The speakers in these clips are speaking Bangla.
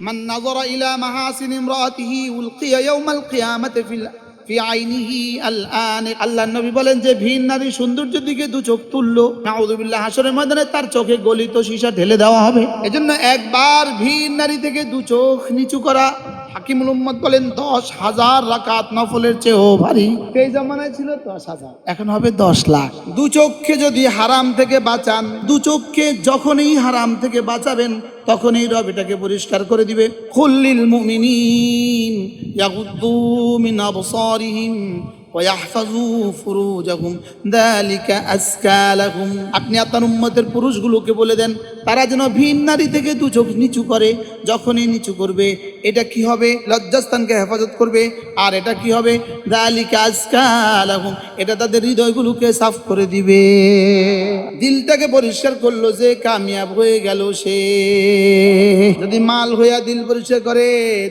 মান নাযারা ইলা মাহাসিন ইমরাতিহি উলকিয়া ইয়াউমাল কিয়ামাতি ফি আইনিহি আল-আন। আল্লাহর নবী বলেন যে ভিন নারী সৌন্দর্যের দিকে দু চোখ তুললো, নাউযুবিল্লাহ, হাসরের ময়দানে তার চোখে গলিত সীসা ঢেলে দেওয়া হবে। এজন্য একবার ভিন নারী থেকে দু চোখ নিচু করা, হাকিমুল উম্মত বলেন 10,000 রাকাত নফলের চেয়েও ভারী। এই জামানায় ছিল 10,000, এখন হবে 10 লাখ। দু চোখকে যদি হারাম থেকে বাঁচান, দু চোখকে যখনই হারাম থেকে বাঁচাবেন তখনই রব এটাকে পরিষ্কার করে দিবে। কুল্লিল মুমিনিন ইয়াগুদ্দু মিন আবসারিহিম ওয়া ইয়াহফাযু ফুরুজাহুম যালিকা আযকা লাহুম। আপনি আপনার উম্মতের পুরুষগুলোকে বলে দেন তারা যেন ভিন নারী থেকে দু চোখ নিচু করে। যখনই নিচু করবে এটা কি হবে? লজ্জাস্থানকে হেফাজত করবে। আর এটা কি হবে? যালিকা আযকা লাহুম, এটা তাদের হৃদয়গুলোকে সাফ করে দিবে। দিলটাকে পরিষ্কার করলো যে কামিয়াব হয়ে গেল সে। যদি মাল হইয়া দিল পরিষ্কার করে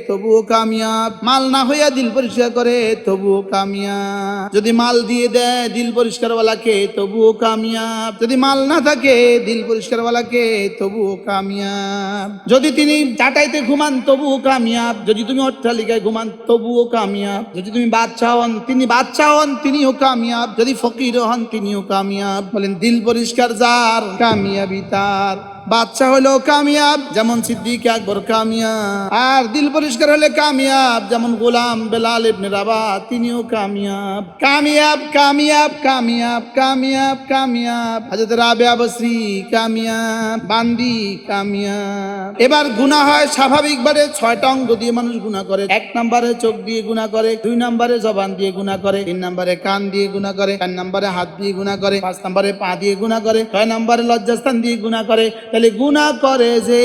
তবুও কামিয়াব, মাল না হইয়া দিল পরিষ্কার করে তবুও কামিয়াব। যদি মাল দিয়ে দেয় দিল পরিষ্কারওয়ালাকে তবুও কামিয়াব, যদি মাল না থাকে দিল পরিষ্কারওয়ালাকে তবুও কামিয়াব। যদি তিনি চাটাইতে ঘুমান তবুও কামিয়াব, যদি তুমি অট্টালিকায় ঘুমান তবুও কামিয়াব। যদি তুমি বাদশা হন তিনি বাদশা হন তিনিও কামিয়াব, যদি ফকির হন তিনিও কামিয়াব। বলেন দিল পরিষ্কার যার কামিয়াবি তার। বাদশা হলো কামিয়াব যেমন সিদ্দিক আকবর কামিয়াব, আর দিল পরিষ্কার হলে কামিয়াব যেমন গোলাম বেলাল ইবনে রাবাহ তিনিও কামিয়াব। কামিয়াব কামিয়াব কামিয়াব কামিয়াব কামিয়াব। হযরত রাবিয়া বসরি কামিয়াব, বান্দি কামিয়াব। এবার গুনাহ হয় স্বাভাবিকভাবে 6টা অঙ্গ দিয়ে মানুষ গুনাহ করে। 1 নম্বরে চোখ দিয়ে গুনাহ করে, 2 নম্বরে জবান দিয়ে গুনাহ করে, 3 নম্বরে কান দিয়ে গুনাহ করে, 4 নম্বরে হাত দিয়ে গুনাহ করে, 5 নম্বরে পা দিয়ে গুনাহ করে, 6 নম্বরে লজ্জাস্থান দিয়ে গুনাহ করে। তাহলে গুনাহ করে যে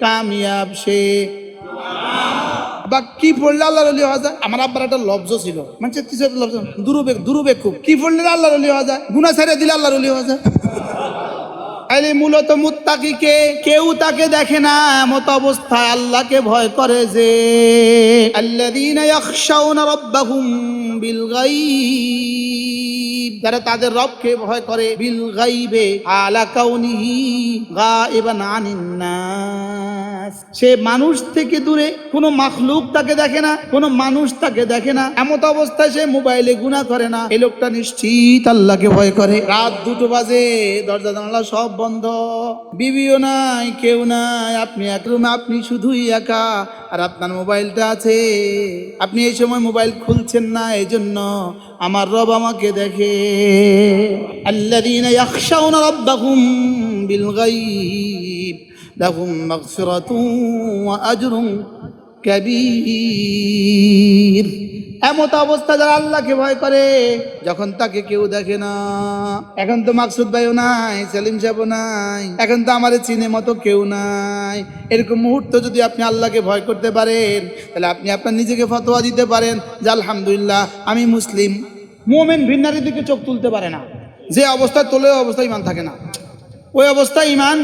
কামিয়াব সে। বা কি পড়লে আল্লাহর ওলি হওয়া যায়? আমার আব্বার একটা লব্জ ছিল, মানে লব্জ দুরুবেগ খুব। কি পড়লে আল্লাহর ওলি হওয়া যায়? গুনাহ ছেড়ে দিলে আল্লাহর ওলি হওয়া যায়। তাইলে মূলত মুত্তাকিকে কেউ তাকে দেখে না, এমত অবস্থায় আল্লাহকে ভয় করে যে আল্লাযীনা ইয়াখশাউনা রাব্বাহুম বিল গায়ব, যারা তাদের রবকে ভয় করে বিল গায়বে আলা কাউনিহি গায়বান আনিন নাস। সে মানুষ থেকে দূরে, কোনো মাখলুক তাকে দেখে না, কোনো মানুষ তাকে দেখে না, এমত অবস্থায় সে মোবাইলে গুনাহ করে না। এই লোকটা নিশ্চিত আল্লাহকে ভয় করে। রাত 2টো বাজে, দরজা জানালা সব বন্ধ, বিবিও নাই, কেউ নাই, আপনি এক রুমে, আপনি শুধুই একা, আর আপনার মোবাইলটা আছে। আপনি এই সময় মোবাইল খুলছেন না, এই জন্য আমার রব আমাকে দেখে। আল্লাযীনা ইয়াখশাউনা রাব্বাহুম বিল গায়ব লাহুম মাগফিরাতুন ওয়া আজরুন কাবীর। এমত অবস্থা যারা আল্লাহকে ভয় করে যখন তাকে কেউ দেখে না। এখন তো মাকসুদ ভাইও নাই, সেলিম সাহেবও নাই, এখন তো আমার চিনে মতো কেউ নাই। এরকম মুহূর্ত যদি আপনি আল্লাহকে ভয় করতে পারেন তাহলে আপনি আপনার নিজেকে ফতোয়া দিতে পারেন যে আলহামদুলিল্লাহ আমি মুসলিম। মুমিন ভিন্নারীর দিকে চোখ তুলতে পারে না, যে অবস্থায় তোলে ওই অবস্থায় ইমান থাকে না, ওই অবস্থায় ইমান।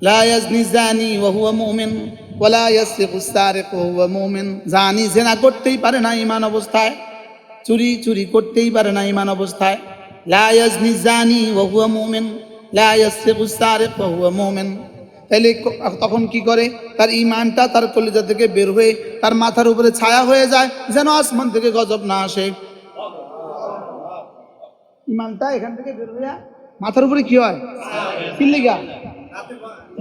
লা ইয়াজনি জানি ওয়া হুয়া মুমিন ওয়ালা ইয়াসরিকু সারিকু ওয়া হুয়া মুমিন। জানি জিনা করতেই পারে না ঈমান অবস্থায়, চুরি করতেই পারে না ঈমান অবস্থায়। লা ইয়াজনি জানি ওয়া হুয়া মুমিন লা ইয়াসরিকু সারিকু ওয়া হুয়া মুমিন। তাহলে তখন কি করে? তার ঈমানটা তার কলিজা থেকে বের হয়ে তার মাথার উপরে ছায়া হয়ে যায়, যেন আসমান থেকে গজব না আসে। ঈমানটা এখান থেকে বের হয়ে মাথার উপরে কি হয়? কিল্লিগা,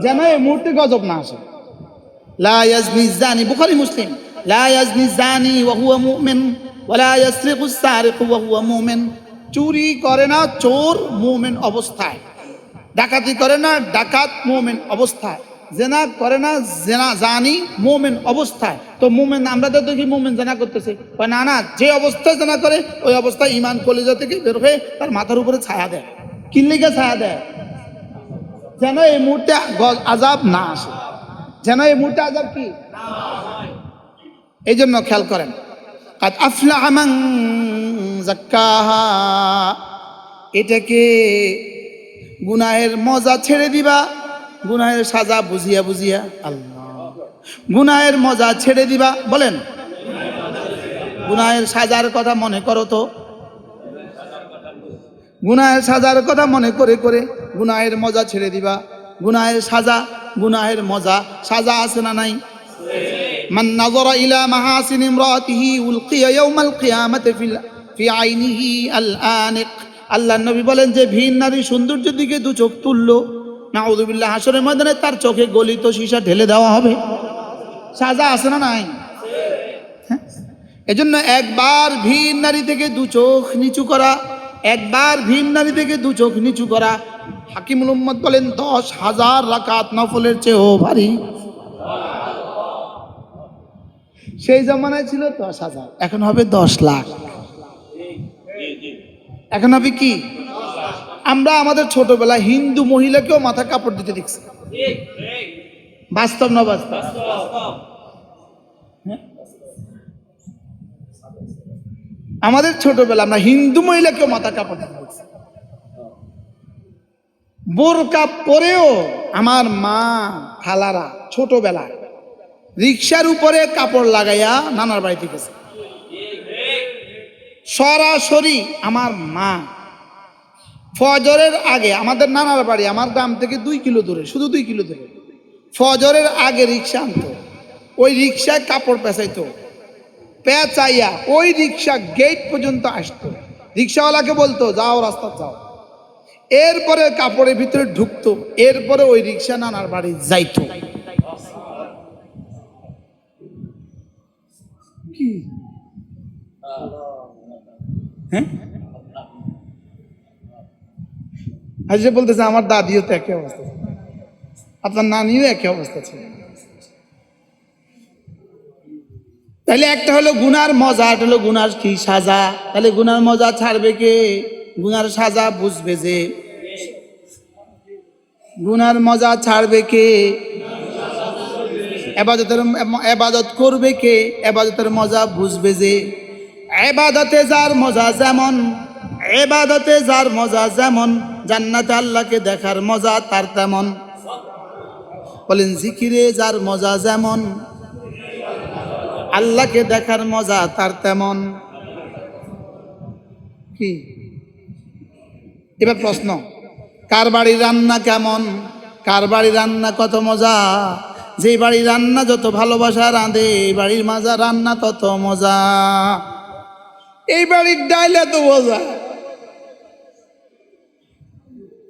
যেন এই মুহূর্তে গজব না আসে। লা ইয়াজনি জানি, বুখারী মুসলিম, লা ইয়াজনি জানি ওয়া হুয়া মুমিন ওয়া লা ইয়াসরিকু সারিকু ওয়া হুয়া মুমিন। চুরি করে না চোর মুমিন অবস্থায়, ডাকাতি করে না ডাকাত মুমিন অবস্থায়, জেনা করে না জেনা জানি মুমিন অবস্থায়। তো মুমিন আমরা তো দেখি মুমিন জেনা করতেছে, না না, যে অবস্থায় জেনা করে ওই অবস্থায় ঈমান কলিজা থেকে বের হয়ে তার মাথার উপরে ছায়া দেয়। কিল্লিকে ছায়া দেয়? যেন এই মুহূর্তে আযাব না আসে, যেন এই মুহূর্তে আযাব কি। এই জন্য খেয়াল করেন, কাদ আফলাহা মান যাক্কাহা, এটাকে গুনাহের মজা ছেড়ে দিবা, গুনাহের সাজা বুঝিয়া বুঝিয়া। আল্লাহ, গুনাহের মজা ছেড়ে দিবা। বলেন, গুনাহের সাজার কথা মনে করো তো, গুনাহের সাজার কথা মনে করে করে গুনাহের মজা ছেড়ে দিবা। গুনাহের সাজা গুনাহের মজা সাজা আছে না নাই? মান নাযারা ইলা মাহাসিন ইমরাতিহি উলকিয়া ইয়াউমাল কিয়ামাতি ফি আইনিহি আল আনিক। আল্লাহর নবী বলেন যে ভিন নারী সৌন্দর্যের দিকে দু চোখ তুললো, নাউযুবিল্লাহ, হাসরের ময়দানে তার চোখে গলিত সীসা ঢেলে দেওয়া হবে। সাজা আছে না নাই? এজন্য একবার ভিন নারী থেকে দু চোখ নিচু করা, একবার ভিন নারী থেকে দু চোখ নিচু করা, হাকিমুল উম্মত বলেন 10,000 রাকাত নফলের চেয়েও ভারী। সেই জামানায় ছিল 10,000, এখন হবে 10 লাখ। এখন হবে কি? আমরা আমাদের ছোটবেলায় হিন্দু মহিলাকেও মাথা কাপড় দিতে দেখছি। বাস্তব না বাস্তব? আমাদের ছোটবেলা আমরা হিন্দু মহিলাকেও মাথা কাপড় দিতে দেখছি। বোরকা পরেও আমার মা খালারা ছোটবেলায় রিক্সার উপরে কাপড় লাগাইয়া নানার বাড়িতে গেছে। সরাসরি আমার মা ফজরের আগে, আমাদের নানার বাড়ি আমার গ্রাম থেকে 2 কিলো দূরে, শুধু 2 কিলো দূরে, ফজরের আগে রিক্সা আনতো, ওই রিক্সায় কাপড় পেঁচাইতো, পেঁচাইয়া ওই রিক্সা গেট পর্যন্ত আসতো, রিক্সাওয়ালাকে বলতো যাও রাস্তা যাও, এরপরে কাপড়ের ভিতরে ঢুকতো, এরপরে ওই রিক্সা নানার বাড়ি যাইতো। কি হ্যাঁ, আজকে বলতেছে আমার দাদিও তো একই অবস্থা, আপনার নানিও একই অবস্থা ছিল। তাহলে একটা হলো গুনার মজা, একটা হলো গুনার কি সাজা। তাহলে গুনার মজা ছাড়বে কে? গুনার সাজা বুঝবে যে। গুনার মজা ছাড়বে কে? এবাদত করবে কে? এবাদতের মজা বুঝবে যে। এবাদতে যার মজা যেমন, এবাদতে যার মজা যেমন, জান্নাতে আল্লাহকে দেখার মজা তার তেমন। বলেন জিকিরে যার মজা যেমন, আল্লাহকে দেখার মজা তার তেমন। কি এবার প্রশ্ন, কার বাড়ির রান্না কেমন? কার বাড়ির রান্না কত মজা? যে বাড়ির রান্না যত ভালোবাসা রাঁধে, এই বাড়ির মজা রান্না তত মজা। এই বাড়ির ডাইল এত মজা,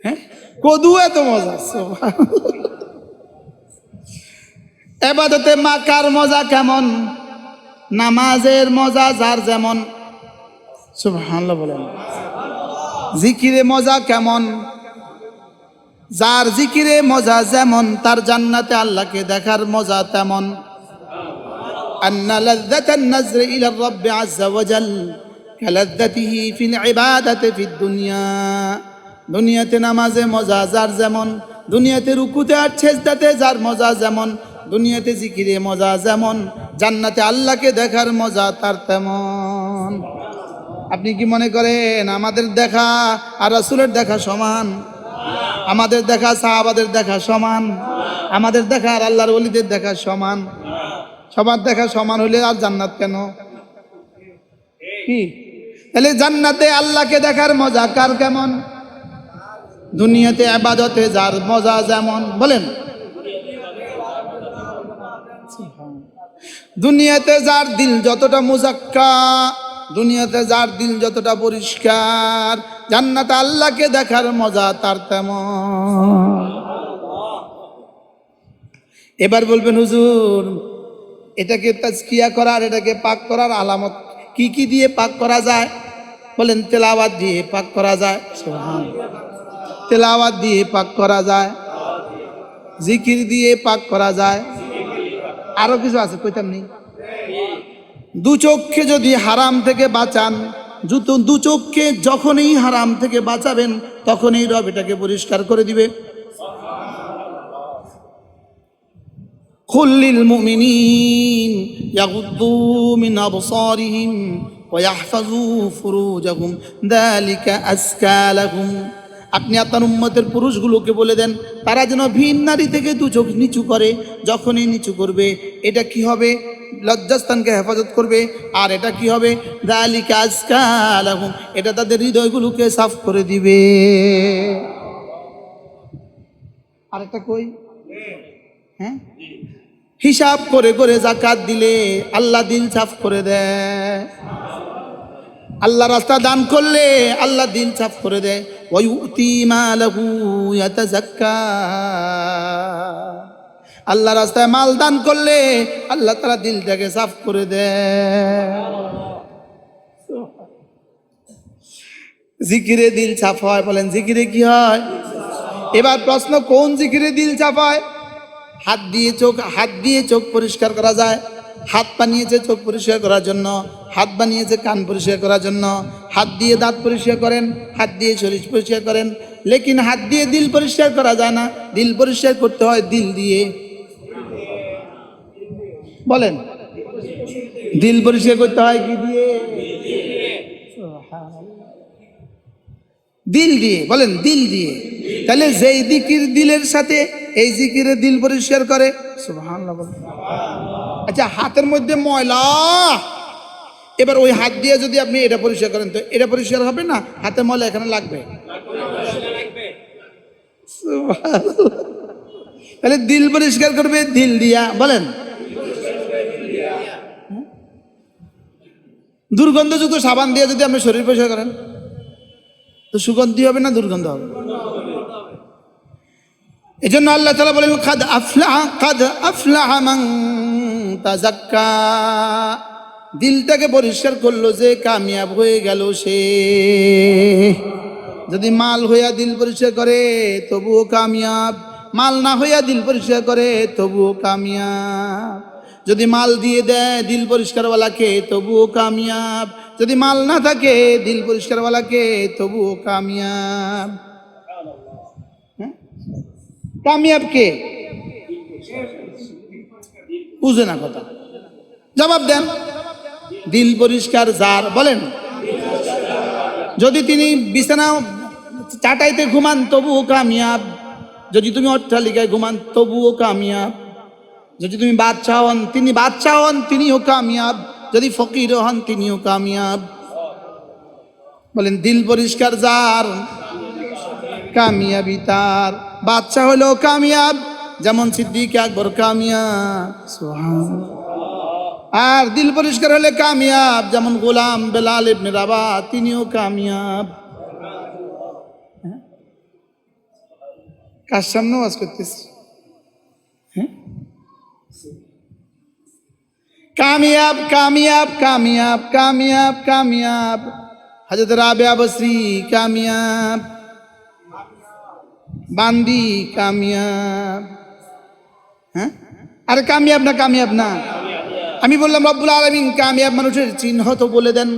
হ্যাঁ, কদু এত মজা। এবাদতে মা কার মজা কেমন? নামাজের মজা যার যেমন, সুবহানাল্লাহ বলেন। জিকিরে মজা কেমন? যার জিকিরে মজা যেমন, তার জান্নাতে আল্লাহকে দেখার মজা তেমন। আন্না লাযযাতান নাজরি ইলা রাব্বি আযজা ওয়া জাল কালাযযাতিহি ফিল ইবাদাতি ফিদ দুনিয়া। দুনিয়াতে নামাজে মজা যার যেমন, দুনিয়াতে রুকুতে আর সেজদাতে যার মজা যেমন, দুনিয়াতে জিকিরে মজা যেমন, জান্নাতে আল্লাহকে দেখার মজা তার তেমন। আপনি কি মনে করেন আমাদের দেখা আর রাসূলের দেখা সমান? আমাদের দেখা সাহাবাদের দেখা সমান? আমাদের দেখা আর আল্লাহর ওলিদের দেখা সমান? সবার দেখা সমান হলে আর জান্নাত কেন? কি তাহলে জান্নাতে আল্লাহকে দেখার মজা কার কেমন? দুনিয়াতে ইবাদতে যার মজা যেমন, বলেন দুনিয়াতে যার দিল যতটা মুজাক্কা, দুনিয়াতে যার দিল যতটা পরিষ্কার, জান্নাতে আল্লাহকে দেখার মজা তার তেমন। এবার বলবেন হুজুর এটাকে তাজকিয়া করার, এটাকে পাক করার আলামত কি কি দিয়ে পাক করা যায়? বলেন তেলাওয়াত দিয়ে পাক করা যায়, সুবহানাল্লাহ, তেলাওয়াত দিয়ে পাক করা যায়, জিকির দিয়ে পাক করা যায়, আরো কিছু আছে কইতাম নি। দু চোখকে যদি হারাম থেকে বাঁচান, দু চোখকে যখনই হারাম থেকে বাঁচাবেন তখনই রব এটাকে পরিষ্কার করে দিবে। কুল্লিল মুমিনিন ইয়াগুদ্দু মিন আবসারিহিম ওয়া ইয়াহফাযু ফুরুজাহুম যালিকা আযকা লাহুম। আপনি আপনার উম্মতের পুরুষগুলোকে বলে দেন তারা যেন ভিন নারী থেকে দু চোখ নিচু করে। যখনই নিচু করবে এটা কি হবে? লজ্জাস্থানকে হেফাজত করবে। আর এটা কি হবে? যালিকা আযকা লাহুম, এটা তাদের হৃদয়গুলোকে সাফ করে দিবে। আরেকটা কই, হ্যাঁ, হিসাব করে করে যাকাত দিলে আল্লাহ দিল সাফ করে দেয়। আল্লাহ রাস্তা দান করলে আল্লাহ দিল সাফ করে দেয়। ওয়ায়ুতি মালাহু ইয়াতাযাক্কা, আল্লাহ রাস্তায় মাল দান করলে আল্লাহ তাআলা দিলটাকে সাফ করে দেয়। জিকিরে দিল সাফ হয়, বলেন জিকিরে কি হয়? এবার প্রশ্ন, কোন জিকিরে দিল সাফ হয়? হাত দিয়ে চোখ পরিষ্কার করা যায়। হাত বানিয়েছে চোখ পরিষ্কার করার জন্য, হাত বানিয়েছে কান পরিষ্কার করার জন্য, হাত দিয়ে দাঁত পরিষ্কার করেন, হাত দিয়ে শরীর পরিষ্কার করেন, লেকিন হাত দিয়ে দিল পরিষ্কার করা যায় না। দিল পরিষ্কার করতে হয় দিল দিয়ে। বলেন, দিল পরিষ্কার করতে হয় কি দিয়ে? দিল দিয়ে। বলেন, দিল দিয়ে। তাহলে যেই জিকির দিলের সাথে এই জিকিরে দিল পরিষ্কার করে, সুবহানাল্লাহ বলেন। আচ্ছা, হাতের মধ্যে ময়লা, এবার ওই হাত দিয়ে যদি আপনি এটা পরিষ্কার করেন তো এটা পরিষ্কার হবে না? হাতের ময়লা এখানে লাগবে। তাহলে দিল পরিষ্কার করবে দিল দিয়া। বলেন, দুর্গন্ধযুক্ত সাবান দিয়ে যদি আপনি শরীর পরিষ্কার করেন তো সুগন্ধি হবে না দুর্গন্ধ হবে? এই জন্য আল্লাহ তাআলা বলেন, কাদ আফলাহা মান তাযাক্কা, দিলটাকে পরিষ্কার করলো যে কামিয়াব হয়ে গেল সে। যদি মাল হইয়া দিল পরিষ্কার করে তবুও কামিয়াব, মাল না হইয়া দিল পরিষ্কার করে তবুও কামিয়াব। যদি মাল দিয়ে দেয় দিল পরিষ্কারওয়ালাকে তবুও কামিয়াব, যদি মাল না থাকে দিল পরিষ্কারওয়ালাকে তবুও কামিয়াব। কামিয়াব কে? বুঝে না কথা, জবাব দেন। দিল পরিষ্কার যার। বলেন, যদি তিনি বিছানা চাটাইতে ঘুমান তবুও কামিয়াব, যদি তুমি অট্টালিকায় ঘুমান তবুও কামিয়াব, যদি তুমি বাদশাহ হন তিনি বাদশাহ হন তিনিও কামিয়াব, যদি ফকির হন তিনিও কামিয়াব। বলেন, দিল পরিষ্কার যার কামিয়াবি তার। বাদশাহ হলো কামিয়াব, যেমন সিদ্দিক আকবর কামিয়াব, সুবহানাল্লাহ। আর দিল পরিষ্কার হলে কামিয়াব, যেমন গোলাম বেলাল ইবনে রাবাহ তিনিও কামিয়াব। কার সামনে ওয়াজ করতেছি? কামিয়াব কামিয়াব কামিয়াব কামিয়াব কামিয়াব। হযরত রাবিয়া বসরি কামিয়াব, বান্দি কামিয়াব। হ্যাঁ, আরে কামিয়াব না, কামিয়াব না। আমি বললাম রব্বুল আলামিন কামিয়াব মানুষের চিহ্ন তো বলে দেন,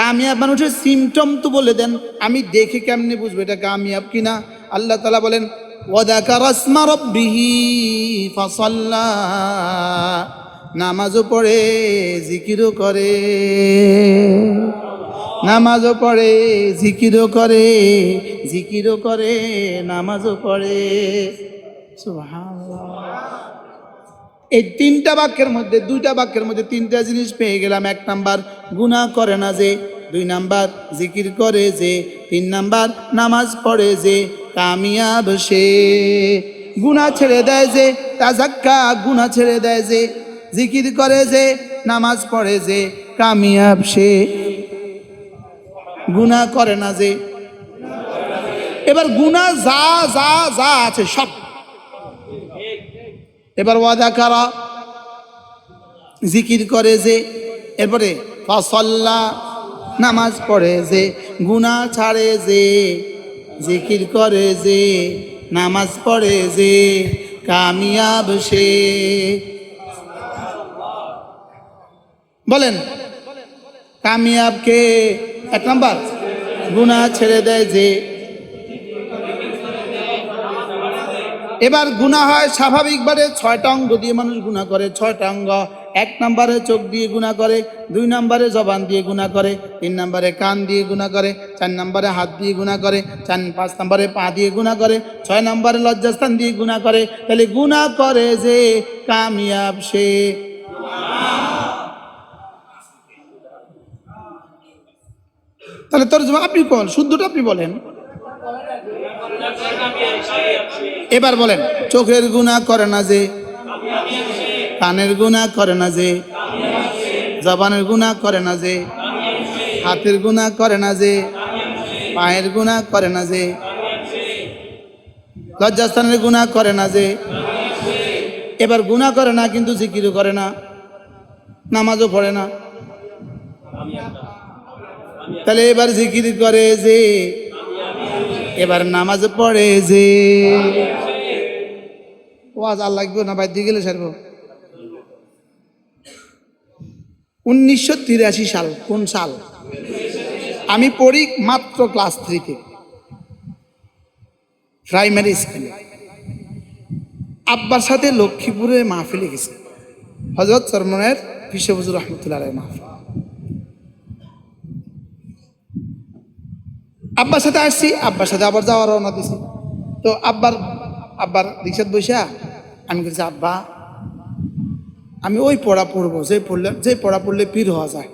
কামিয়াব মানুষের সিমটম তো বলে দেন। আমি দেখে কেমনে বুঝবো এটা কামিয়াব কিনা? আল্লাহ তাআলা বলেন, ওয়াযাকারা ইসমা রাব্বিহি ফাসাল্লা, নামাজও পড়ে জিকিরও করে, নামাজও পড়ে জিকিরও করে, জিকিরও করে নামাজও পড়ে। সুবহানাল্লাহ। এই তিনটা বাক্যের মধ্যে, দুইটা বাক্যের মধ্যে তিনটা জিনিস পেয়ে গেলাম। এক নাম্বার, গুনাহ করে না যে; দুই নাম্বার, জিকির করে যে; তিন নাম্বার, নামাজ পড়ে যে, কামিয়াব সে। গুনাহ ছেড়ে দেয় যে, তাযাক্কা, গুনাহ ছেড়ে দেয় যে, জিকির করে যে, নামাজ পড়ে যে, কামিয়াব সে। গুনাহ করে না যে। এবার গুনাহ যা যা যা আছে সব। এবার ওয়াযাকারা, জিকির করে যে, এরপরে ফাসাল্লা, নামাজ পড়ে যে, গুনাহ ছাড়ে যে, জিকির করে যে, নামাজ পড়ে যে, কামিয়াব সে। বলেন, কামিয়াব কে? এক নাম্বার, গুনাহ ছেড়ে দেয় যে। এবার গুনাহ হয় স্বাভাবিকভাবে, 6টা অঙ্গ দিয়ে মানুষ গুনাহ করে, 6টা অঙ্গ। এক নম্বরে চোখ দিয়ে গুনাহ করে, 2 নম্বরে জবান দিয়ে গুনাহ করে, 3 নম্বরে কান দিয়ে গুনাহ করে, 4 নম্বরে হাত দিয়ে গুনাহ করে, 5 নম্বরে পা দিয়ে গুনাহ করে, 6 নম্বরে লজ্জাস্থান দিয়ে গুনাহ করে। তাহলে গুনাহ করে যে, কামিয়াব সে। তাহলে তোর আপনি বল, শুদ্ধটা আপনি বলেন। এবার বলেন, চোখের গুনাহ করে না যে, কানের গুনাহ করে না যে, জবানের গুনাহ করে না যে, হাতের গুনাহ করে না যে, পায়ের গুনাহ করে না যে, লজ্জাস্থানের গুনাহ করে না যে। এবার গুনাহ করে না কিন্তু জিকিরও করে না, নামাজও পড়ে না, তাহলে এবার জিকির করে যে, এবার নামাজ পড়ে যে। ওয়াজ আর লাগবে না, বাইর দিয়ে গেলে সারবো। 1983 সাল, কোন সাল? আমি পড়ি মাত্র ক্লাস 3-তে, প্রাইমারি স্কুলে। আব্বার সাথে লক্ষ্মীপুরে মাহফিলে গেছি, হযরত চরমনের পিসে হুজুর রহমতুল্লাহ আলাইহি মাহফিল। আব্বার সাথে আসছি, আব্বার সাথে আবার যাওয়ার রওনা দিছি। তো আব্বার রিক্সাত বসা আমি বলছি, আব্বা আমি ওই পড়া পড়বো যে পড়া পড়লে পীর হওয়া যায়।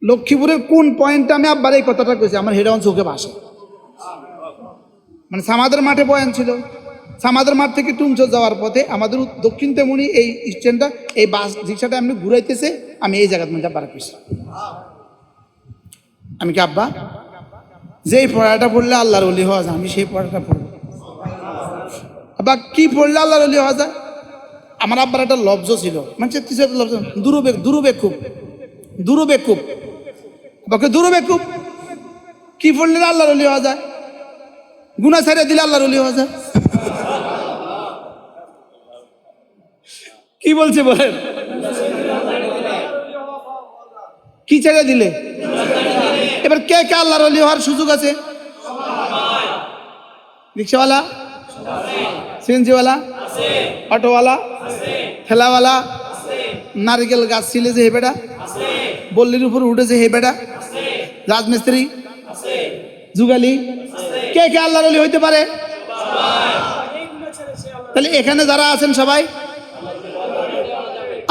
লক্ষ্মীপুরের কোন পয়েন্টে আমি আব্বার এই কথাটা কইছি আমার হেডাউন চোখে ভাসে। মানে সামাদের মাঠে বয়ান ছিল, সামাদের মাঠ থেকে টুমচর যাওয়ার পথে আমাদের দক্ষিণ তেমনি এই স্ট্যান্ডটা, এই বাস রিক্সাটা এমনি ঘুরাইতেছে, আমি এই জায়গার মধ্যে আব্বার কইছি, আমি কি আব্বা যেই পড়াটা পড়লে আল্লাহর ওলি হওয়া যায় আমি সেই পড়াটা পড়বো। আব্বা কি পড়লে আল্লাহর ওলি হওয়া যায়? আমার আব্বার একটা লব্জ ছিল, মানে কিছু একটা লব্জ, দুরুবেকুব বাকি দুরুবেকুব। কি পড়লে আল্লাহর ওলি হওয়া যায়? গুনাহ ছেড়ে দিলে আল্লাহর ওলি হওয়া যায়। কি বলছে বলেন? কি ছেড়ে দিলে? এবার কে কে আল্লাহর ওলি হওয়ার সুযোগ আছে? রিক্সাওয়ালা, সিএনজিওয়ালা, অটোওয়ালা, ঠেলাওয়ালা, নারিকেল গাছ ছিলে যে হে বেটা, বল্লির উপর উঠেছে হে বেটা, রাজমিস্ত্রি, যুগালি, কে কে আল্লাহর ওলি হইতে পারে? তাহলে এখানে যারা আছেন সবাই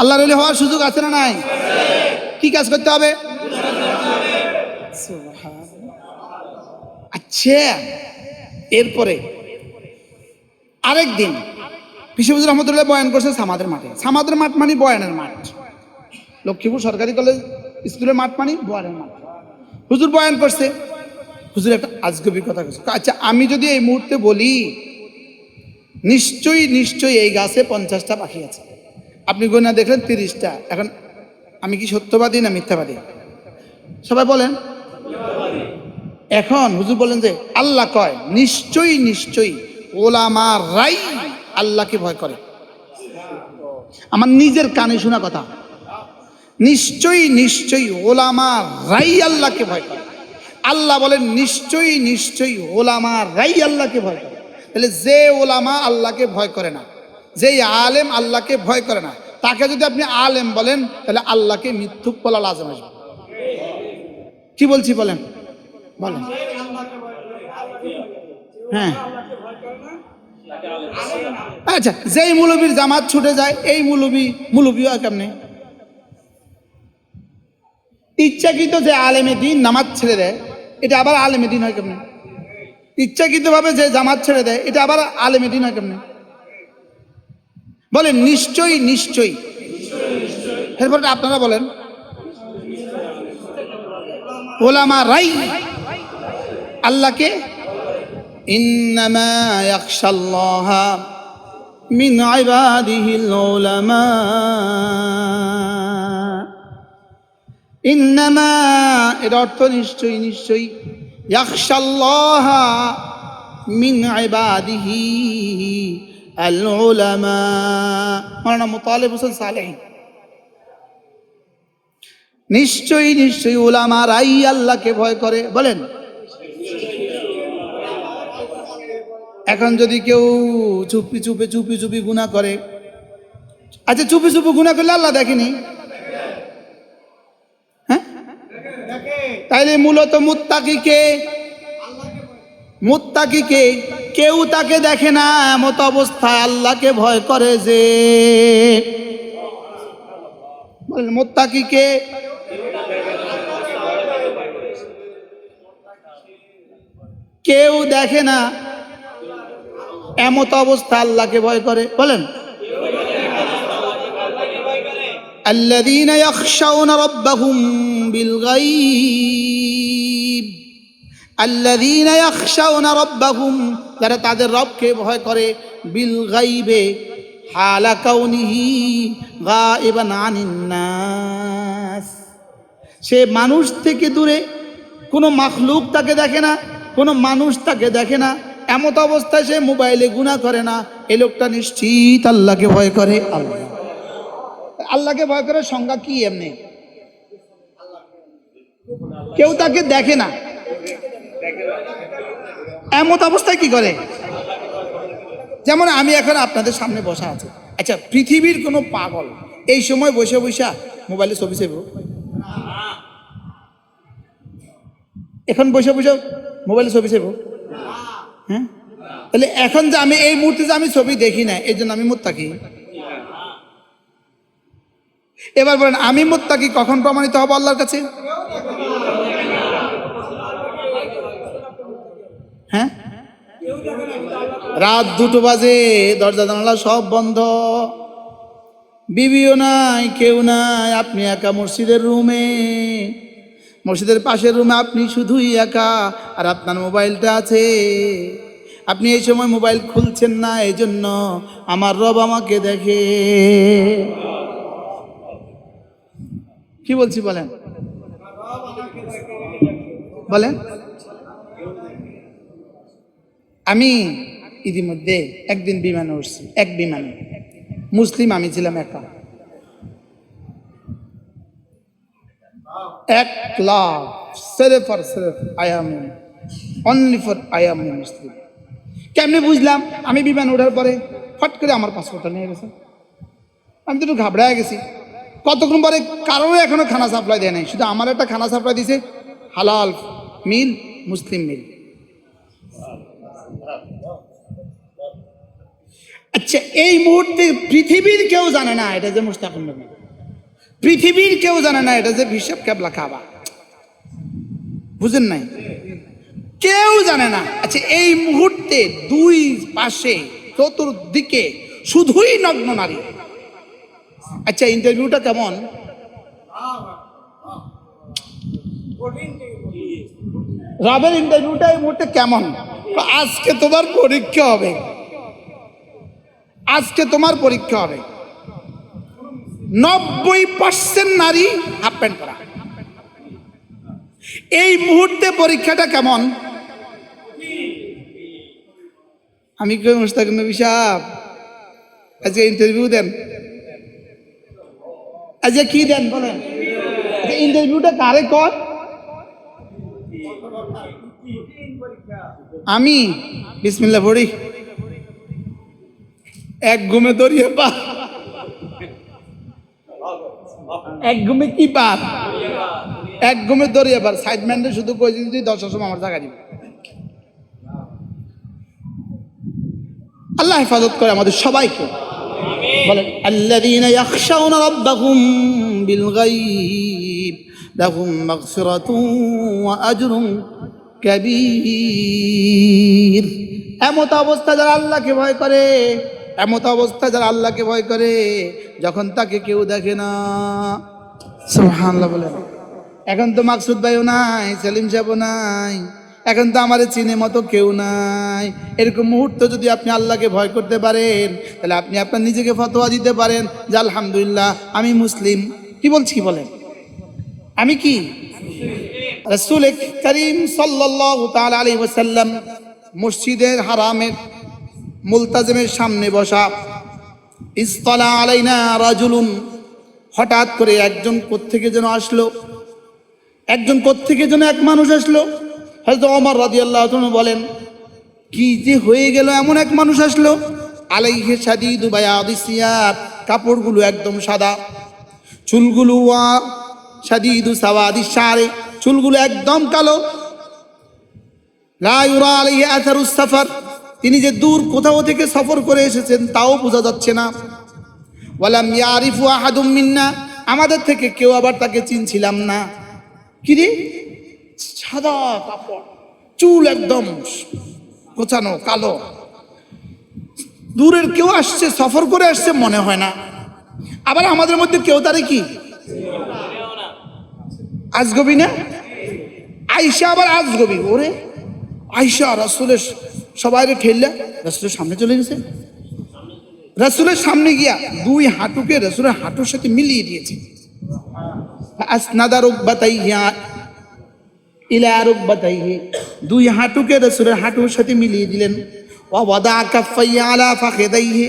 আল্লাহর ওলি হওয়ার সুযোগ আছে না নাই? কি কাজ করতে হবে? আচ্ছা, এরপরে আরেক দিন পিসে হুজুর রহমতুল্লাহ বয়ান করছে সামাদের মাঠে। সামাদের মাঠ মানে বয়ানের মাঠ, লক্ষ্মীপুর সরকারি কলেজ স্কুলের মাঠ মানে বয়ানের মাঠ। হুজুর বয়ান করছে, হুজুর একটা আজগবি কথা বলছে। আচ্ছা, আমি যদি এই মুহূর্তে বলি নিশ্চয়ই এই গাছে 50টা পাখি আছে, আপনি গোনা দেখলেন 30টা, এখন আমি কি সত্যবাদী না মিথ্যাবাদী? সবাই বলেন। এখন হুজুর বলেন যে আল্লাহ কয় নিশ্চয়ই ওলামারাই আল্লাহকে ভয় করে। আমার নিজের কানে শোনা কথা, নিশ্চয়ই ওলামারাই আল্লাহকে ভয় করে। আল্লাহ বলেন নিশ্চয়ই ওলামারাই আল্লাহকে ভয় করে। তাহলে যে ওলামা আল্লাহকে ভয় করে না, যে আলেম আল্লাহকে ভয় করে না, তাকে যদি আপনি আলেম বলেন তাহলে আল্লাহকে মিথ্যুক বলা লাজম আসবে। কি বলছি বলেন? বলেন। হ্যাঁ, আচ্ছা, যেই মুলবির জামাত ছুটে যায় এই মুলবিও কেমনে? ইচ্ছাকৃত যে আলেমে দিন নামাজ ছেড়ে দেয়, এটা আবার আলেমে দিন হয় কেমনে? ইচ্ছাকৃত ভাবে যে জামাত ছেড়ে দেয়, এটা আবার আলেমে দিন হয় কেমনে? বলেন নিশ্চয়ই। এরপর আপনারা বলেন, ওলামারাই আল্লাহকে, ইন্নামা ইয়াখশাল্লাহা মিন ইবাদিহিল উলামা, ইন্নামা এর অর্থ নিশ্চয়ই, ইয়াখশাল্লাহা মিন ইবাদিহি আল উলামা। মাওলানা মুতালিব হোসেন সালেহী, নিশ্চয়ই উলামারাই আল্লাহকে ভয় করে। বলেন। এখন যদি কেউ চুপি গুনাহ করে, আচ্ছা চুপি গুনাহ করলে আল্লাহ দেখেনি? হ্যাঁ, তাইলে মূলত মুত্তাকিকে কেউ তাকে দেখে না, এমত অবস্থায় আল্লাহকে ভয় করে যে। বলেন, মুত্তাকিকে কেউ দেখে না, এমত অবস্থা আল্লাহকে ভয় করে? বলেন, আল্লাযীনা ইয়াখশাউনা রাব্বাহুম বিল গায়ব, আল্লাযীনা ইয়াখশাউনা রাব্বাহুম, যারা তাদের রবকে ভয় করে, বিল গায়বে হালা কাউনিহি গায়বান আনিন নাস, সে মানুষ থেকে দূরে, কোনো মাখলুক তাকে দেখে না, কোনো মানুষ তাকে দেখে না, এমত অবস্থায় সে মোবাইলে গুনাহ করে না, এই লোকটা নিশ্চিত আল্লাহকে ভয় করে। আল্লাহকে ভয় করার সংজ্ঞা কি? এমনি কেউ তাকে দেখে না, এমত অবস্থায় কি করে? যেমন আমি এখন আপনাদের সামনে বসা আছি, আচ্ছা পৃথিবীর কোনো পাগল এই সময় বসে বসে মোবাইলে ছবি চাইব? এখন বসে বসে মোবাইলে ছবি চাইব? হ্যাঁ, তাহলে এখন যে আমি এই মুহূর্তে যে আমি ছবি দেখি না, এই জন্য আমি মুত্তাকি? এবার বলেন, আমি মুত্তাকি কখন প্রমাণিত হব আল্লাহর কাছে? হ্যাঁ, রাত 2টো বাজে, দরজা জানালা সব বন্ধ, বিবিও নাই, কেউ নাই, আপনি একা মসজিদের রুমে, মসজিদের পাশের রুমে আপনি শুধুই একা, আর আপনার মোবাইলটা আছে। আপনি এই সময় মোবাইল খুলছেন না, এই জন্য আমার রব আমাকে দেখে। কি বলছি বলেন, বলেন। আমি ইতিমধ্যে একদিন বিমানে উঠছি, এক বিমানে, মুসলিম আমি ছিলাম একা, 1 লাখ সির্ফ আর সির্ফ I am only for I am Muslim. কেমনে বুঝলাম? আমি বিমান ওঠার পরে ফট করে আমার পাসপোর্টটা নিয়ে গেছে, আমি তো একটু ঘাবড়ায় গেছি। কতক্ষণ পরে কারোর এখনো খানা সাপ্লাই দেয় নাই, শুধু আমার একটা খানা সাপ্লাই দিছে, হালাল মিল, মুসলিম মিল। আচ্ছা, এই মুহূর্তে পৃথিবীর কেউ জানে না এটা যে মুস্তাকুম নবী, পৃথিবীর কেউ জানে না এটা যে হিসাব কেবলা কাবা, বুঝেন নাই? কেউ জানে না। আচ্ছা, এই মুহূর্তে 2 পাশে চতুর্দিকে শুধুই নগ্ন নারী। আচ্ছা, ইন্টারভিউটা কেমন? রবের ইন্টারভিউটা এই মুহূর্তে কেমন? আজকে তোমার পরীক্ষা হবে, আজকে তোমার পরীক্ষা হবে। 90% নারী হাফ প্যান্ট পরা। এই মুহূর্তে পরীক্ষাটা কেমন? আমি কই, মুস্তাকিম নবী সাহেব আজকে ইন্টারভিউ দেন, আজকে কি দেন বলেন? ইন্টারভিউটা কারে কর? আমি বিসমিল্লাহ পড়ি, এক ঘুমে দড়িয়ে পা, এক ঘুমে কি পার, এক ঘুমে দড়িয়ে পার। সাইডম্যানটা শুধু কই যদি 10টার সময় আমার জায়গা দিবে। আল্লাহ হেফাজত করে আমাদের সবাইকে। বলেন, আল্লাযীনা ইয়াখশাউনা রাব্বাহুম বিল গায়ব লাহুম মাগফিরাতুন ওয়া আজরুন কাবীর। এমত অবস্থা যারা আল্লাহকে ভয় করে, এমত অবস্থা যারা আল্লাহকে ভয় করে, যখন তাকে কেউ দেখে না। সুবহানাল্লাহ বলেন। এখন তো মাকসুদ ভাইও নাই, সেলিম সাহেবও নাই, এখন তো আমার চিনে মতো কেউ নাই। এরকম মুহূর্ত যদি আপনি আল্লাহকে ভয় করতে পারেন, তাহলে আপনি আপনার নিজেকে ফতোয়া দিতে পারেন যে আলহামদুলিল্লাহ আমি মুসলিম। কি বলছি বলেন? আমি কি? রাসূল করিম সাল্লাল্লাহু তাআলা আলাইহি ওয়াসাল্লাম মসজিদের হারামের মুলতাজিমের সামনে বসা। ইসতালা আলাইনা রাজুলুন, হঠাৎ করে একজন কোত্থেকে যেন আসলো, একজন কোত্থেকে যেন এক মানুষ আসলো। হযরত ওমর রাদিয়াল্লাহু তাআলা বলেন, কি যে হয়ে গেল, এমন এক মানুষ আসলো। আলাইহি শাদীদু বায়াদিস সিয়াব, কাপড়গুলো একদম সাদা, চুলগুলো শাদীদু সাওয়াদিস শারে, চুলগুলো একদম কালো। লা ইউরা আলাইহি আথারুস সাফার, তিনি যে দূর কোথাও থেকে সফর করে এসেছেন তাও বোঝা যাচ্ছে না। ওয়ালাম ইয়ারিফু আহাদুম মিন্না, আমাদের থেকে কেউ আবার তাকে চিনছিলাম না। কি রে, সাদা কাপড়, চুল একদম গোছানো কালো। দূরের কেউ আসছে, সফর করে আসছে মনে হয় না। আবার আমাদের মধ্যে কেউ তারে কি আজগবি না, আইসা আবার আজগবি। ওরে আইসা রাসূলের সবাই ঠেললা রাসূলের সামনে চলে গেছে, রাসূলের সামনে গিয়া দুই হাঁটুকে রাসূলের হাঁটুর সাথে মিলিয়ে দিয়েছে। আসনাদা রুকবাতাইহি ইলা রুকবাতাইহি, দুই হাঁটুকে রাসূলের হাঁটুর সাথে মিলিয়ে দিলেন। ওয়া ওয়াদা কাফাইহি আলা ফাখিদাইহি,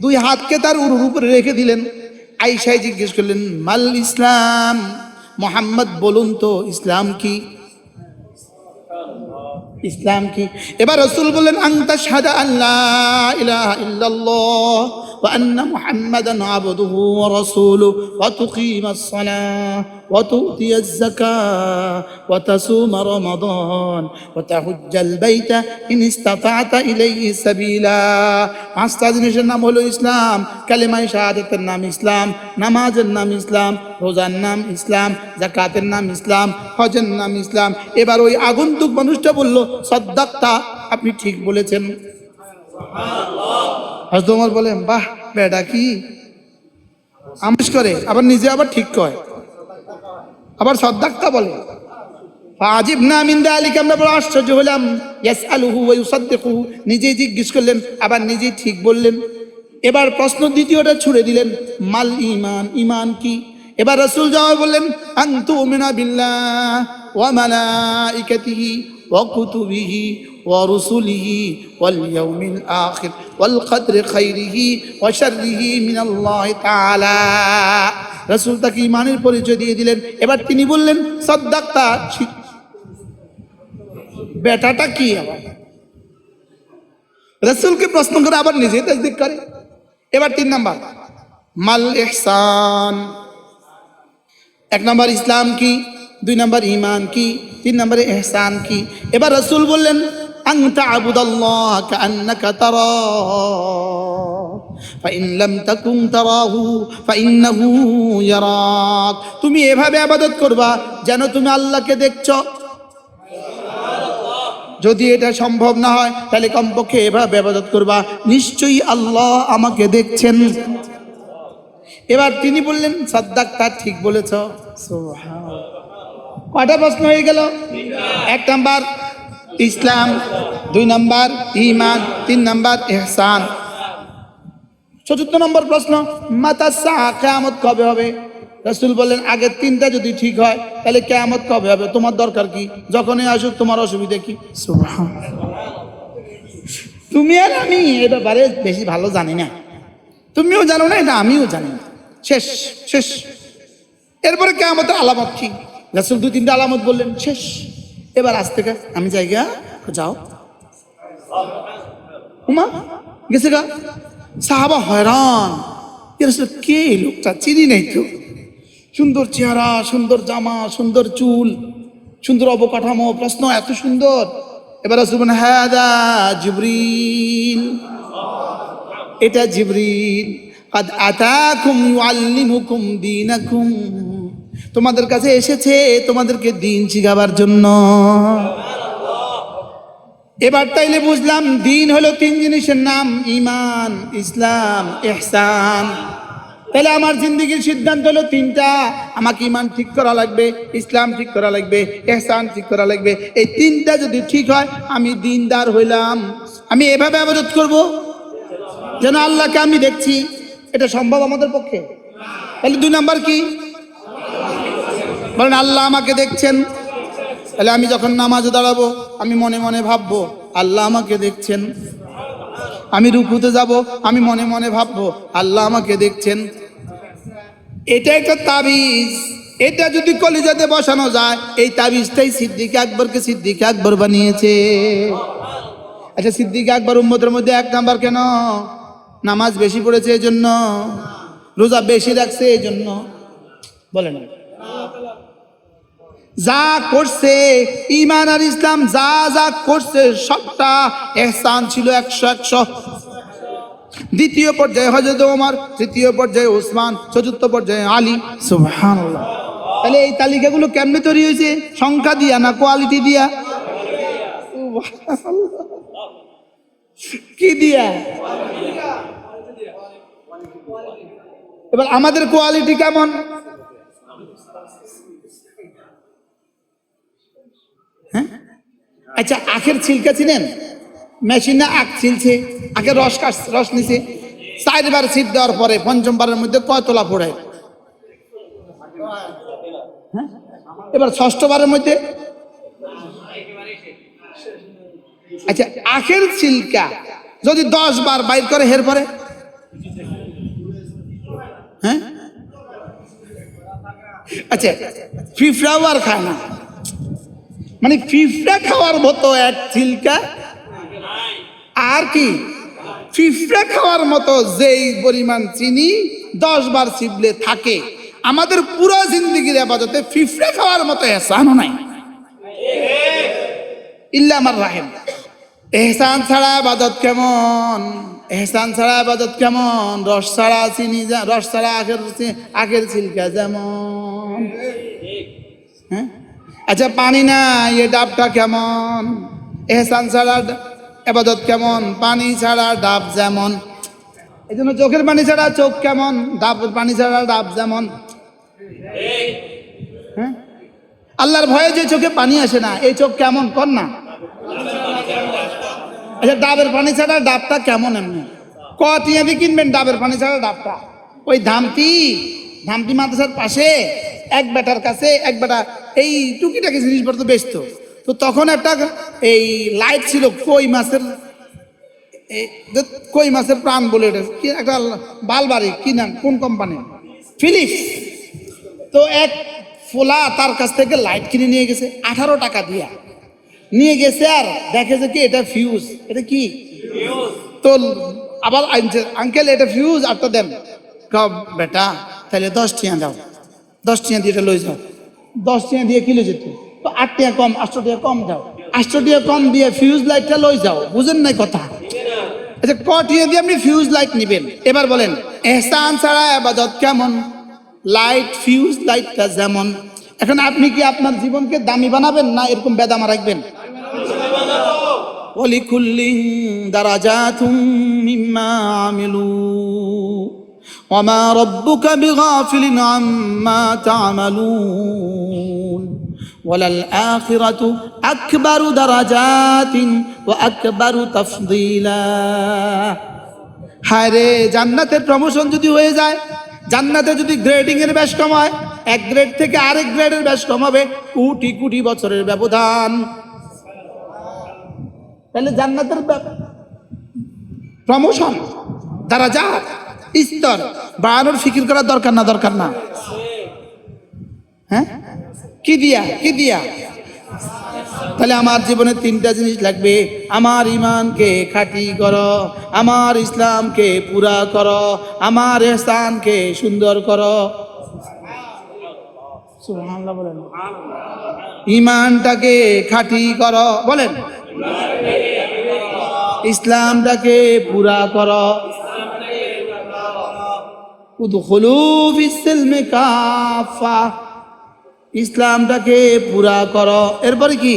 দুই হাতকে তার উরুর উপরে রেখে দিলেন। আয়েশা জিজ্ঞেস করলেন মাল ইসলাম, মুহাম্মদ বলুন তো ইসলাম কি, ইসলাম কি? এবার রাসূল বললেন আনতা শাহাদা আল্লা ইলাহা ইল্লাল্লাহ ওয়া আন্না মুহাম্মাদান আবদুহু ওয়া রাসূলুহু ওয়া তুকিমাস সালাহ ওয়া তুতিয়াজ যাকাহ ওয়া তাসুমা রমাদান ওয়া তাহুজ্জাল বাইতা ইন ইসতাতা'তা ইলাইহি সাবিলা। পাঁচটা জিনিসের নাম হলো ইসলাম। কালেমায়ে শাহাদাতের নাম ইসলাম, নামাজের নাম ইসলাম, রোজার নাম ইসলাম, যাকাতের নাম ইসলাম, হজের নাম ইসলাম। এবার ওই আগন্তুক মানুষটা বলল সাদ্দাক্তা, আপনি ঠিক বলেছেন। হযরত ওমর বলেন বাহ বেটা কি আমিষ করে, আবার নিজে আবার ঠিক কয়, আবার সাদ্দাক্তা বলে। ফাজিবনা মিন যালিকা, আমরা বড় আশ্চর্য হলাম। ইয়াসআলুহু ওয়া ইউসাদ্দিকুহু, নিজেই জিজ্ঞেস করলেন আবার নিজেই ঠিক বললেন। এবার প্রশ্ন দ্বিতীয়টা ছুড়ে দিলেন মাল ঈমান, ঈমান কি? এবার রাসূল জবাব বললেন আন তুমিনা বিল্লাহ ওয়া মালাইকাতিহি ওয়া কুতুবিহি ওয়া রুসুলিহি ওয়াল ইয়াউমিল আখির ওয়াল কদরি খাইরিহি ওয়া শাররিহি মিনাল্লাহি তাআলা। রাসূল তাকে ঈমানের পরিচয় দিয়ে দিলেন। এবার তিনি বললেন সাদ্দাক্তা, বেটাটা কি? আবার রাসূলকে প্রশ্ন করে আবার নিজেই তাসদীক করে। এবার 3 নাম্বার মাল ইহসান, 1 নাম্বার ইসলাম কি, 2 নাম্বার ঈমান কি, 3 নাম্বারে ইহসান কি? এবার রাসূল বললেন আন তা'বুদাল্লাহ কাআন্নাকা তারাহু ফাইন লাম তাকুন তারাহু ফাইন্নাহু ইয়ারাক। তুমি এভাবে ইবাদত করবা যেন তুমি আল্লাহকে দেখছো। যদি এটা সম্ভব না হয় তাহলে কমপক্ষে এভাবে ইবাদত করবা, নিশ্চয়ই আল্লাহ আমাকে দেখছেন। এবার তিনি বললেন সাদ্দাক্তা, ঠিক বলেছ। সুবহানাল্লাহ। কয়টা প্রশ্ন হয়ে গেল? 1 নাম্বার ইসলাম, 2 নাম্বার ঈমান, 3 নাম্বার ইহসান। 4 নম্বর প্রশ্ন মাতা সাআ, কিয়ামত কবে হবে? রাসূল বললেন আগের 3টা যদি ঠিক হয় তাহলে কিয়ামত কবে হবে? তোমার দরকার কি? যখনই আসুক তোমার অসুবিধা কি? সুবহানাল্লাহ। তুমি আর আমি এ ব্যাপারে বেশি ভালো জানি না, তুমিও জানো না, এটা আমিও জানি না। শেষ শেষ। এরপরে কিয়ামতের আলামত কি? রাসূল 2-3টা আলামত বললেন, শেষ। এবার আজ থেকে আমি জায়গা যাও। উমা গেছে গা। সাহাবা হয়রান, কে এই লোকটা, চিনি নেই তো। সুন্দর চেহারা, সুন্দর জামা, সুন্দর চুল, সুন্দর অবকাঠামো, প্রশ্ন এত সুন্দর। এবার রাসূল বলেন হাদা জিবরিল, এটা জিবরিল। কাদ আতাকুম ইউআল্লিমুকুম দীনাকুম, তোমাদের কাছে এসেছে তোমাদেরকে দ্বীন শিখাবার জন্য। এবার তাইলে বুঝলাম দ্বীন হলো 3 জিনিসের নাম, ঈমান, ইসলাম, ইহসান। তাহলে আমার জিন্দেগির সিদ্ধান্ত হলো 3টা, আমাকে ঈমান ঠিক করা লাগবে, ইসলাম ঠিক করা লাগবে, ইহসান ঠিক করা লাগবে। এই 3টা যদি ঠিক হয় আমি দ্বীনদার হইলাম। আমি এভাবে ইবাদত করব যেন আল্লাহকে আমি দেখছি। এটা সম্ভব আমাদের পক্ষে? তাহলে 2 নাম্বার কি বলেন? আল্লাহ আমাকে দেখছেন। তাহলে আমি যখন নামাজে দাঁড়াবো আমি মনে মনে ভাববো আল্লাহ আমাকে দেখছেন। আমি রুকুতে যাব আমি মনে মনে ভাববো আল্লাহ আমাকে দেখছেন। এটা একটা তাবিজ, এটা যদি কলিজাতে বসানো যায়, এই তাবিজটাই সিদ্দিক আকবরকে সিদ্দিক আকবর বানিয়েছে। আচ্ছা, সিদ্দিক আকবর উম্মতের মধ্যে 1 নাম্বার কেন? নামাজ বেশি পড়েছে এই জন্য, রোজা বেশি রাখছে এই জন্য? বলে না, যা করছে ঈমান আর ইসলাম, যা যা করছে সবটা ইহসান ছিল 100-100। দ্বিতীয় পর্যায়ে হযরত ওমর, তৃতীয় পর্যায়ে ওসমান, চতুর্থ পর্যায়ে আলী। সুবহানাল্লাহ। তাহলে এই তালিকাগুলো কেমনে তৈরি হয়েছে? সংখ্যা দিয়া না কোয়ালিটি দিয়া? কি দিয়া? এবার আমাদের কোয়ালিটি কেমন? হ্যাঁ, আচ্ছা, আখের ছিলকা চিনেন? মেশিনে আখ ছিলছে, আখের রস নিছে, 4বার ছিপ দেওয়ার পরে 5মবারের মধ্যে কয় তোলা পড়ে? হ্যাঁ, এবার 6ঠবারের মধ্যে। আচ্ছা, আখের ছিলকা যদি 10 বার বাইর করে হের পরে, হ্যাঁ, আচ্ছা, ফিফড়াও আর খায় না, মানে ফিফড়া খাওয়ার মতো এক ছিলকা আর কি, ফিফড়া খাওয়ার মতো যেই পরিমাণ চিনি 10 বার চিবলে থাকে, আমাদের পুরো জিন্দেগির ইবাদতে ফিফড়া খাওয়ার মতো এহসানও নাই, ইল্লা আমার রাহিম। এহসান ছাড়া ইবাদত কেমন? এহসান ছাড়া ইবাদত কেমন? রস ছাড়া চিনি, রস ছাড়া আখের ছিলকা যেমন। হ্যাঁ, আচ্ছা, পানি না, এ ডাবটা কেমন? এহসান ছাড়া ইবাদত কেমন? পানি ছাড়া ডাব যেমন। এই জন্য চোখের পানি ছাড়া চোখ কেমন, ডাবের পানি ছাড়া ডাব যেমন। হ্যাঁ, আল্লাহর ভয়ে যে চোখে পানি আসে না, এই চোখ কেমন কর না? আচ্ছা, ডাবের পানি ছাড়া ডাবটা কেমন? এমনি কটিয়া দিয়ে কিনবেন ডাবের পানি ছাড়া ডাবটা? ওই ধামতি মাদ্রাসার পাশে এক বেটার কাছে এক বেটা এই টুকিটাকি জিনিসপত্র বেচতো। তো তখন একটা এই লাইট ছিল, কই মাছের প্রাণ বলে, এটা কি একটা বালবাড়ি, কি নাম, কোন কোম্পানি, ফিলিপস। তো এক ফোলা তার কাছ থেকে লাইট কিনে নিয়ে গেছে 18 টাকা দিয়া নিয়ে গেছে, আর দেখে যে কি এটা ফিউজ, এটা কি, তো আবার আনছে, আঙ্কেল এটা ফিউজ, আরটা দেন। বেটা তাহলে 10 টাকা দাও, 10 টাকা দিয়ে এটা লই যাও। 10 টাকা দিয়ে কি লই যেত? তো 8 টাকা কম, 8 টাকা কম দাও, 8 টাকা কম দিয়ে ফিউজ লাইটটা লই যাও। বুঝেন নাই কথা? আচ্ছা, কটিয়া দিয়ে আপনি ফিউজ লাইট নিবেন। এবার বলেন, এহসান ছাড়া ইবাদত কেমন? লাইট, ফিউজ লাইটটা যেমন। এখন আপনি কি আপনার জীবনকে দামি বানাবেন না এরকম বেদামা রাখবেন? ওয়ালিকুল্লিন দারাজাতুম মিম্মা আমিলু ওয়ামা রাব্বুকা বিগাফিলিন আম্মা তা'মালুন ওয়ালাল আখিরাতু আকবারু দারাজাতিন ওয়া আকবারু তাফদীলা। হায় রে, জান্নাতের প্রমোশন যদি হয়ে যায়, জান্নাতে যদি গ্রেডিং এর ব্যাস কম হয়, এক গ্রেড থেকে আরেক গ্রেডের ব্যাস কম হবে, কোটি কোটি বছরের ব্যবধান। তাহলে জান্নাতের প্রমোশন, দারাজাত, স্তর বাড়ানোর ফিকির করার দরকার না? দরকার না? হ্যাঁ, কি দিয়া? তাহলে আমার জীবনে 3টা জিনিস লাগবে। আমার ইমানকে খাঁটি করো, আমার ইসলামকে পুরা করো, আমার ইহসানকে সুন্দর করো। সুবহানাল্লাহ বলেন। ইমানটাকে খাঁটি করো, বলেন। ইসলামটাকে পুরা করো। উদখুলু ফিস-সিলমি কাফা, ইসলামটাকে পুরা করো। এরপরে কি?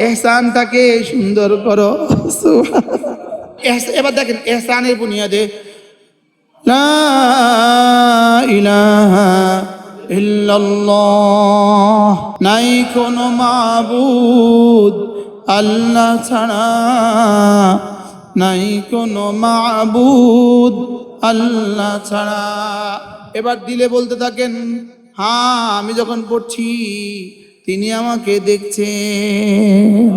ইহসানটাকে সুন্দর করো। এবার দেখেন, ইহসানের বুনিয়াদে লা ইলাহা ইল্লাল্লাহ, নাই কোনো মাবুদ আল্লাহ ছাড়া, নাই কোনো মাবুদ আল্লাহ ছাড়া। এবার দিলে বলতে থাকেন, হ্যাঁ আমি যখন পড়ছি তিনি আমাকে দেখছেন।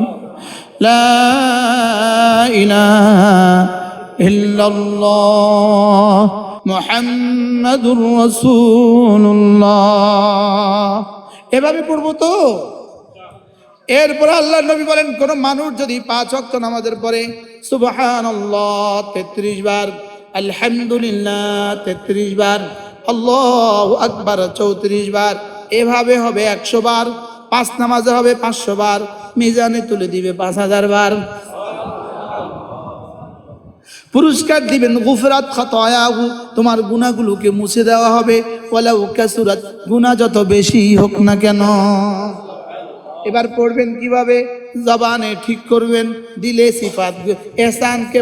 লা ইলাহা ইল্লাল্লাহ মুহাম্মাদুর রাসূলুল্লাহ। এভাবে পড়বো তো। এরপরে আল্লাহ নবী বলেন, কোন মানুষ যদি 5 ওয়াক্ত নামাজের পরে সুবহানাল্লাহ 33 বার, আলহামদুলিল্লাহ 33 বার, আল্লাহু আকবার 34 বার, এভাবে হবে 100 বার। 5 নামাজে হবে 500 বার, মিজানে তুলে দিবে 5000 বার। পুরস্কার দিবেন, গুফরাত খাতায়াহু, তোমার গুনাহগুলোকে মুছে দেওয়া হবে, ওয়ালাউ কাসুরাত, গুনাহ যত বেশি হোক না কেন। এবার পড়বেন কিভাবে? জবানে ঠিক করবেন, দিলে সিফাত ইহসানকে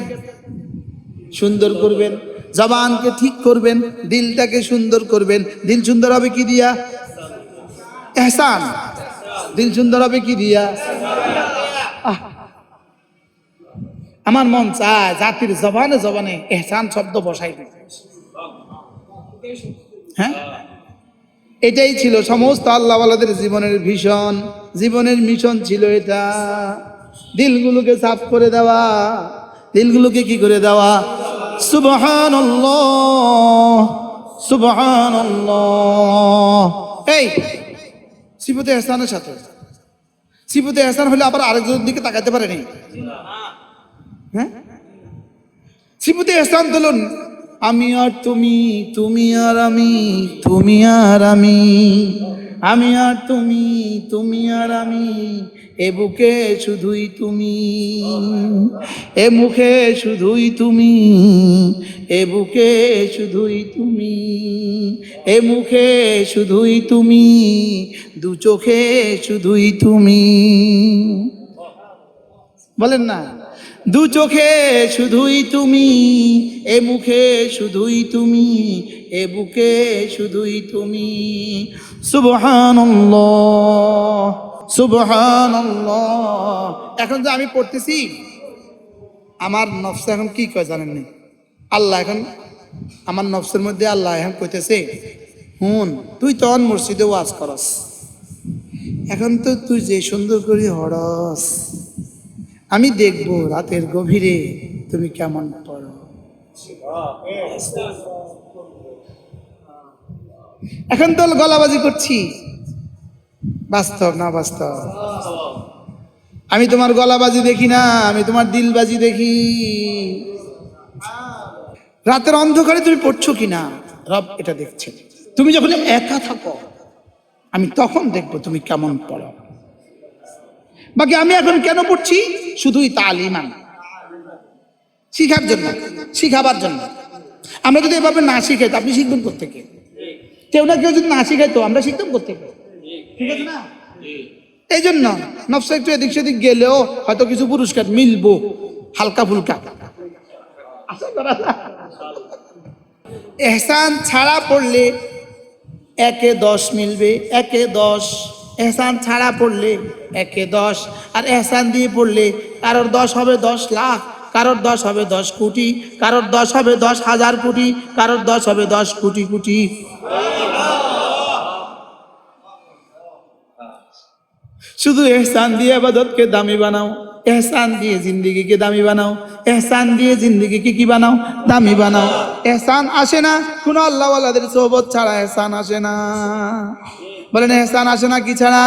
সুন্দর করবেন, জবানকে ঠিক করবেন, দিলটাকে সুন্দর করবেন। দিল সুন্দর হবে কি দিয়া? এহসান। দিল সুন্দর হবে কি দিয়া? আহ, আমার মন চায় জাতির জবানে জবানে এহসান শব্দ বসাই দিতে। হ্যাঁ, এটাই ছিল সমস্ত আল্লাহওয়ালাদের জীবনের ভীষণ, জীবনের মিশন ছিল এটা। দিলগুলোকে সাফ করে দেওয়া, দিলগুলোকে কি করে দেওয়া? সুবহানাল্লাহ, সুবহানাল্লাহ। এই সিফাতে এহসানের সাথে, সিফাতে এহসান হলে আবার আরেকজনের দিকে তাকাতে পারেনি। হ্যাঁ, সিফাতে এহসান তুলুন, আমি আর তুমি, তুমি আর আমি, তুমি আর আমি, আমি আর তুমি, তুমি আর আমি, এ বুকে শুধুই তুমি, এ মুখে শুধুই তুমি, এ বুকে শুধুই তুমি, এ মুখে শুধুই তুমি, দু চোখে শুধুই তুমি। বলেন না, দু চোখে শুধুই তুমি, এ মুখে শুধুই তুমি, এ বুকে শুধুই তুমি। সুবহানাল্লাহ, সুবহানাল্লাহ। এখন যে আমি পড়তেছি, আমার নফস এখন কি কয় জানেন নি? আল্লাহ এখন আমার নফসের মধ্যে আল্লাহ এখন কইতেছে, হুন তুই তখন মসজিদে ওয়াজ করস, এখন তো তুই যে সুন্দর করে হরস, আমি দেখব রাতের গভীরে তুমি কেমন পড়ো। এখন তো গলাবাজি করছি, বাস্তব না বাস্তব? আমি তোমার গলাবাজি দেখি না, আমি তোমার দিলবাজি দেখি। রাতের অন্ধকারে তুমি পড়ছো কিনা রব এটা দেখছে। তুমি যখন একা থাকো আমি তখন দেখবো তুমি কেমন পড়ো। বাকি আমি এখন কেন পড়ছি? শুধুই তালিমান, শিখার জন্য, শিখাবার জন্য। আমরা যদি এভাবে না শিখাই তো আপনি শিখবেন কোত্থেকে? কেউ না কেউ যদি না শিখাইতো আমরা শিখতাম কোত্থেকে? ঠিক আছে না? এই জন্য নফস একটু এদিক সেদিক গেলেও হয়তো কিছু পুরস্কার মিলবো, হালকা ফুলকা। এহসান ছাড়া পড়লে 1-এ 10 মিলবে, 1-এ 10। এহসান ছাড়া পড়লে 1-এ 10, আর এহসান দিয়ে পড়লে কারোর 10 হবে 10 লাখ, কারোর 10 হবে 10 কোটি, কারোর 10 হবে 10,000 কোটি, কারোর 10 হবে 10 কোটি কোটি। শুধু এহসান দিয়ে ইবাদতকে দামি বানাও, এহসান দিয়ে জিন্দেগিকে দামি বানাও, এহসান দিয়ে জিন্দেগিকে কি বানাও? দামি বানাও। এহসান আসে না কোন আল্লাহওয়ালাদের সোহবত ছাড়া, এহসান আসে না। বলেন এহসান আসে না কি ছাড়া?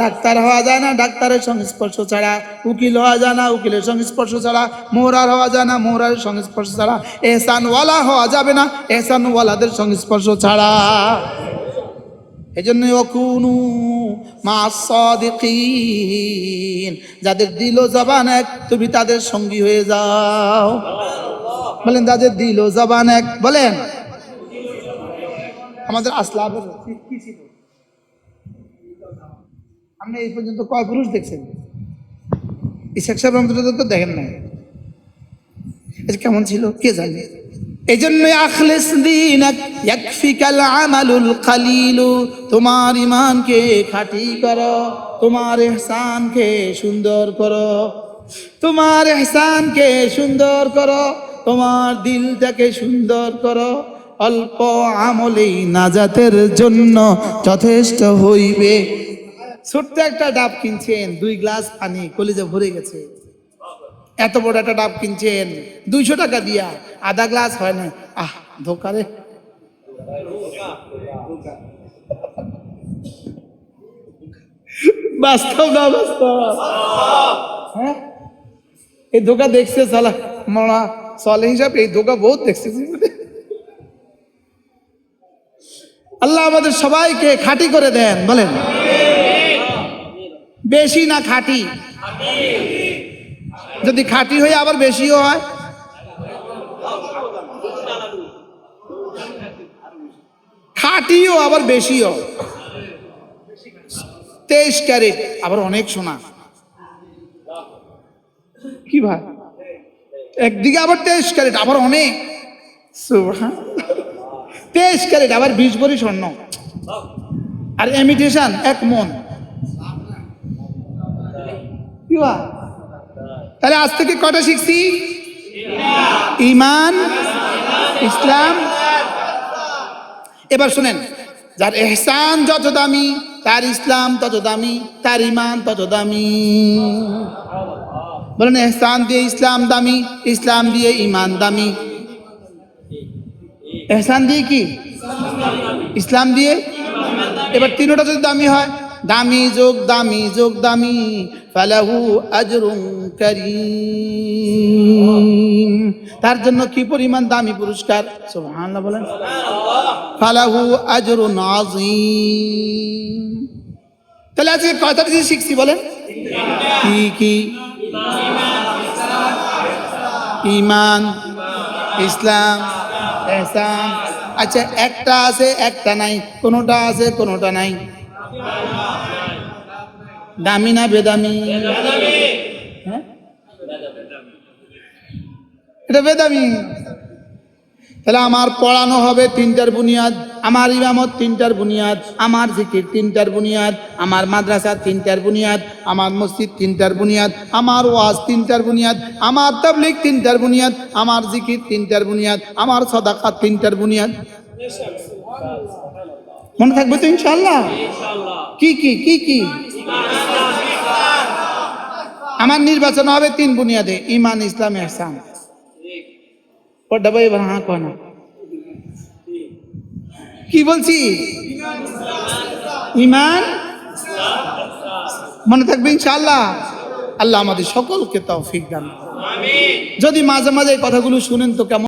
ডাক্তার হওয়া যায় না ডাক্তারের সংস্পর্শ ছাড়া, উকিল হওয়া যায় না উকিলের সংস্পর্শ ছাড়া, মোহরার হওয়া যায় না মোহরার সংস্পর্শ ছাড়া, এহসানওয়ালা হওয়া যাবে না এহসানওয়ালাদের সংস্পর্শ ছাড়া। এজন্য ওয়াকুনু মা'আস সাদিকিন, যাদের দিল ও জবান এক তুমি তাদের সঙ্গী হয়ে যাও। বলেন যাদের দিল ও জবান এক। বলেন আমাদের আসলাফের কি ছিল? আপনি এই পর্যন্ত কয় পুরুষ দেখছেন? ইসাক সাহেব রহমতুল্লাহ তো দেখেন নাই, কেমন ছিল কে জানে। এই জন্য আখলিস দীনাক ইয়াকফিকাল আমালুল কালিলু, তোমার ঈমানকে খাঁটি করো, তোমার ইহসানকে সুন্দর করো, তোমার ইহসানকে সুন্দর করো, তোমার দিলটাকে সুন্দর করো। অল্প আমলেই নাজাতের জন্য যথেষ্ট হইবে। ছোট্ট একটা ডাব কিনছেন, 2 গ্লাস পানি, কলিজা ভরে গেছে। এত বড় একটা ডাব কিনছেন 200 টাকা দিয়া, আধা গ্লাস হয় না। আহ ধোকা রে। বাস্তব না বাস্তব? হ্যাঁ, এই ধোকা দেখছে সালা মরা সালে হিসাবে, এই ধোকা বহুত দেখছে। আল্লাহ আমাদের সবাইকে খাঁটি করে দেন। বলেন বেশি না খাঁটি? যদি খাঁটি হয়ে আবার বেশিও হয়, খাঁটিও আবার বেশিও। 23 ক্যারেট আবার অনেক সোনা। কি ভাই একদিকে আবার 23 ক্যারেট, আবার অনেক। সুবহান, 23 ক্যারেট আবার 20 ভরি স্বর্ণ, আর ইমিটেশন 1 মণ। কি হয়? তাহলে আজ থেকে কটা শিখছি? ঈমান, ইসলাম। এবার শুনেন, যার ইহসান যত দামি, তার ইসলাম তত দামি, তার ঈমান তত দামি। বলেন, ইহসান দিয়ে ইসলাম দামি, ইসলাম দিয়ে ঈমান দামি। ইহসান দিয়ে কি? ইসলাম দিয়ে। এবার তিনটা যদি দামি হয়, দামি যোগ দামি যোগ দামি, ফালাহু আজরুন কারীম, তার জন্য কি পরিমাণ দামি পুরস্কার। সুবহানাল্লাহ বলেন। ফালাহু আজরুন আযীম। তাহলে আজকে কয়টা জিনিস শিখছি বলেন? কি কি? ঈমান, ইসলাম, ইহসান। আচ্ছা, একটা আছে একটা নাই, কোনটা আছে কোনটা নাই। দামি না বেদামি? হ্যাঁ, এটা বেদামি। তাহলে আমার পড়ানো হবে 3টার বুনিয়াদ, আমার ইমামত 3টার বুনিয়াদ, আমার জিকির 3টার বুনিয়াদ, আমার মাদ্রাসা 3টার বুনিয়াদ, আমার মসজিদ 3টার বুনিয়াদ, আমার ওয়াজ 3টার বুনিয়াদ, আমার তাবলীগ 3টার বুনিয়াদ, আমার জিকির 3টার বুনিয়াদ, আমার সাদাকাত 3টার বুনিয়াদ। মনে থাকবে তো ইনশাআল্লাহ? কি কি কি কি? আমার নির্বাচন হবে 3 বুনিয়াদে, ঈমান, ইসলাম, ইহসান। পড়া ভাই এবার হ্যাঁ কয় না। কি বলছি? ঈমান, মনে থাকবে ইনশাআল্লাহ। আল্লাহ আমাদের সকলকে তৌফিক দান করুন। যদি মাঝে মাঝে এই কথাগুলো শুনেন তো কেমন